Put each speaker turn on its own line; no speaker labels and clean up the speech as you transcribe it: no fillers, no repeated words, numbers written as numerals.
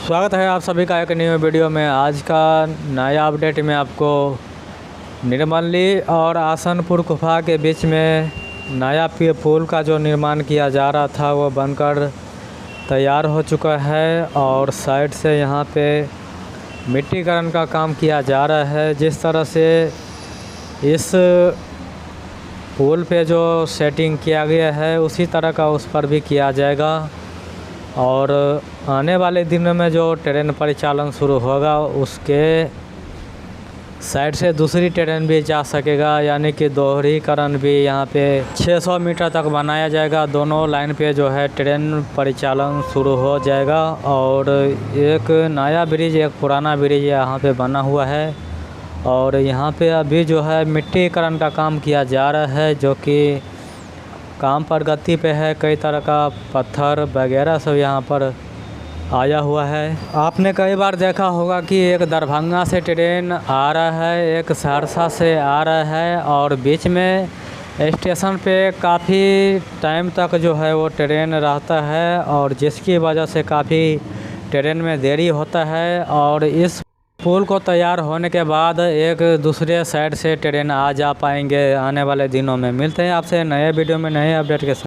स्वागत है आप सभी का एक न्यू वीडियो में। आज का नया अपडेट में आपको निर्मली और आसनपुर गुफा के बीच में नया पुल का जो निर्माण किया जा रहा था वो बनकर तैयार हो चुका है और साइड से यहाँ पे मिट्टीकरण का काम किया जा रहा है। जिस तरह से इस पुल पे जो सेटिंग किया गया है उसी तरह का उस पर भी किया जाएगा और आने वाले दिनों में जो ट्रेन परिचालन शुरू होगा उसके साइड से दूसरी ट्रेन भी जा सकेगा, यानी कि दोहरीकरण भी यहाँ पे 600 मीटर तक बनाया जाएगा। दोनों लाइन पे जो है ट्रेन परिचालन शुरू हो जाएगा और एक नया ब्रिज एक पुराना ब्रिज यहाँ पे बना हुआ है और यहाँ पे अभी जो है मिट्टीकरण का काम किया जा रहा है, जो कि काम प्रगति पे है। कई तरह का पत्थर वगैरह सब यहाँ पर आया हुआ है। आपने कई बार देखा होगा कि एक दरभंगा से ट्रेन आ रहा है, एक सहरसा से आ रहा है और बीच में स्टेशन पे काफ़ी टाइम तक जो है वो ट्रेन रहता है और जिसकी वजह से काफ़ी ट्रेन में देरी होता है। और इस पुल को तैयार होने के बाद एक दूसरे साइड से ट्रेन आ जा पाएंगे आने वाले दिनों में। मिलते हैं आपसे नए वीडियो में नए अपडेट के साथ।